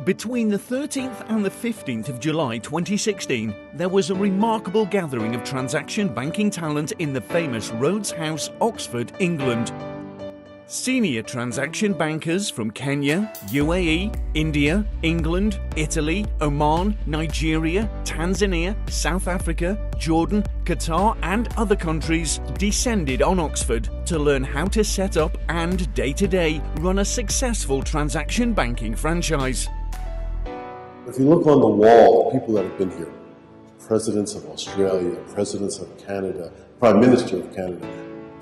Between the 13th and the 15th of July 2016, there was a remarkable gathering of transaction banking talent in the famous Rhodes House, Oxford, England. Senior transaction bankers from Kenya, UAE, India, England, Italy, Oman, Nigeria, Tanzania, South Africa, Jordan, Qatar and other countries descended on Oxford to learn how to set up and day-to-day run a successful transaction banking franchise. If you look on the wall, the people that have been here, presidents of Australia, presidents of Canada, Prime Minister of Canada,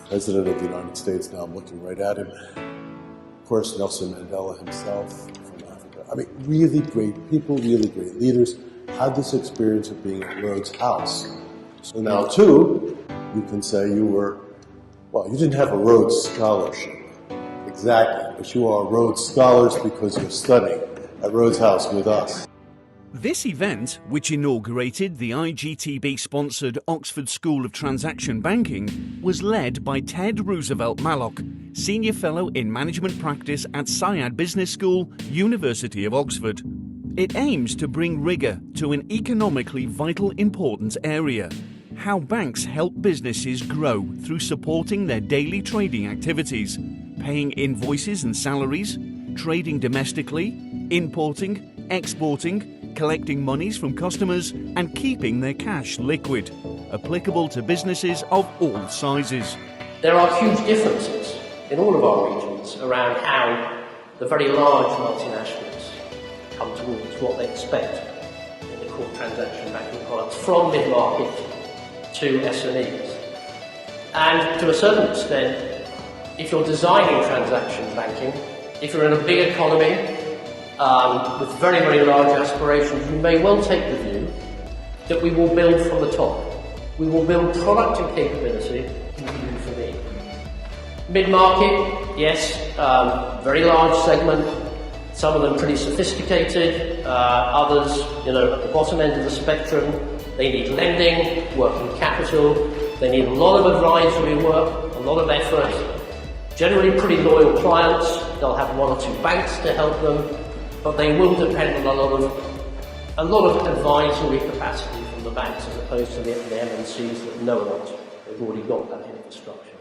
President of the United States, now I'm looking right at him. Of course, Nelson Mandela himself from Africa. I mean, really great people, really great leaders had this experience of being at Rhodes House. So now, too, you can say you were, well, you didn't have a Rhodes Scholarship, exactly, but you are Rhodes Scholars because you're studying at Rhodes House with us. This event, which inaugurated the iGTB-sponsored Oxford School of Transaction Banking, was led by Ted Roosevelt Mallock, Senior Fellow in Management Practice at Syad Business School, University of Oxford. It aims to bring rigour to an economically vital important area: how banks help businesses grow through supporting their daily trading activities, paying invoices and salaries, trading domestically, importing, exporting, collecting monies from customers and keeping their cash liquid, applicable to businesses of all sizes. There are huge differences in all of our regions around how the very large multinationals come towards what they expect in the core transaction banking products, from mid-market to SMEs. And to a certain extent, if you're designing transaction banking, if you're in a big economy, with very, very large aspirations, you may well take the view that we will build from the top. We will build product and capability from you for me. Mid-market, yes, very large segment, some of them pretty sophisticated, others, at the bottom end of the spectrum. They need lending, working capital, they need a lot of advisory work, a lot of effort, generally pretty loyal clients. They'll have one or two banks to help them, but they will depend on a lot of advisory capacity from the banks as opposed to the MNCs that know a lot. They've already got that infrastructure.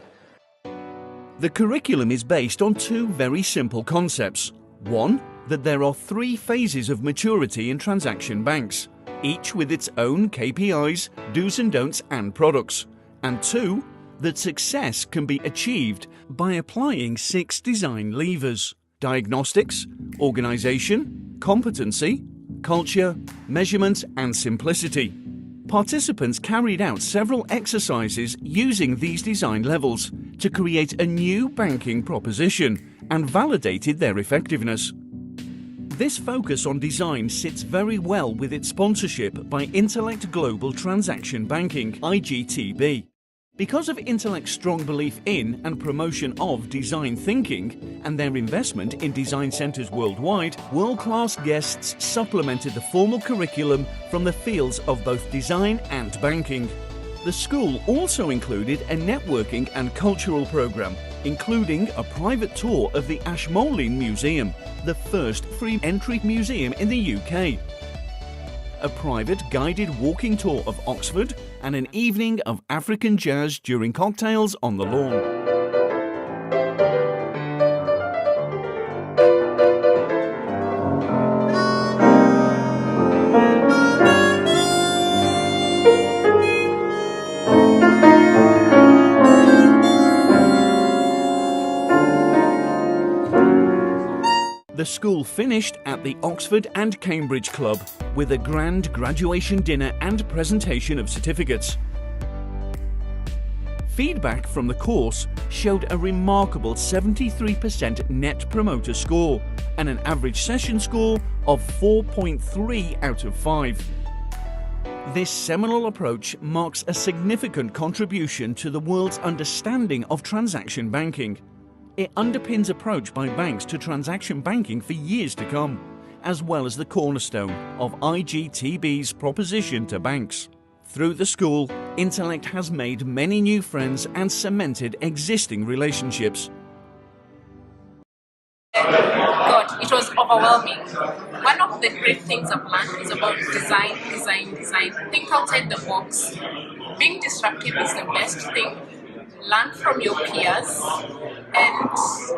The curriculum is based on two very simple concepts. One, that there are 3 phases of maturity in transaction banks, each with its own KPIs, do's and don'ts and products. And 2, that success can be achieved by applying 6 design levers: diagnostics, organisation, competency, culture, measurement and simplicity. Participants carried out several exercises using these design levels to create a new banking proposition and validated their effectiveness. This focus on design sits very well with its sponsorship by Intellect Global Transaction Banking, iGTB. Because of Intellect's strong belief in and promotion of design thinking and their investment in design centres worldwide, world-class guests supplemented the formal curriculum from the fields of both design and banking. The school also included a networking and cultural programme, including a private tour of the Ashmolean Museum, the first free entry museum in the UK, a private guided walking tour of Oxford, and an evening of African jazz during cocktails on the lawn. The school finished at the Oxford and Cambridge Club with a grand graduation dinner and presentation of certificates. Feedback from the course showed a remarkable 73% Net Promoter Score and an average session score of 4.3 out of 5. This seminal approach marks a significant contribution to the world's understanding of transaction banking. It underpins approach by banks to transaction banking for years to come, as well as the cornerstone of iGTB's proposition to banks. Through the school, Intellect has made many new friends and cemented existing relationships. Good. It was overwhelming. One of the great things I've learned is about design. Think outside the box. Being disruptive is the best thing. Learn from your peers and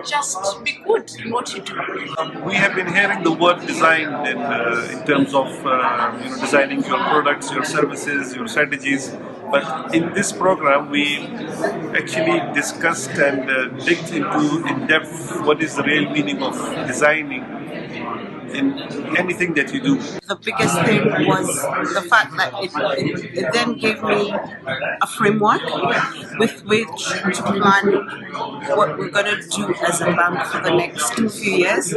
just be good in what you do. We have been hearing the word design in terms of designing your products, your services, your strategies. But in this program, we actually discussed and digged into in depth what is the real meaning of designing in anything that you do. The biggest thing was the fact that it then gave me a framework with which to plan what we're going to do as a bank for the next few years.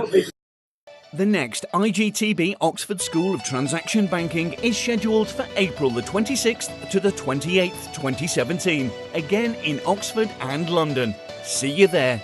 The next iGTB Oxford School of Transaction Banking is scheduled for April the 26th to the 28th, 2017, again in Oxford and London. See you there.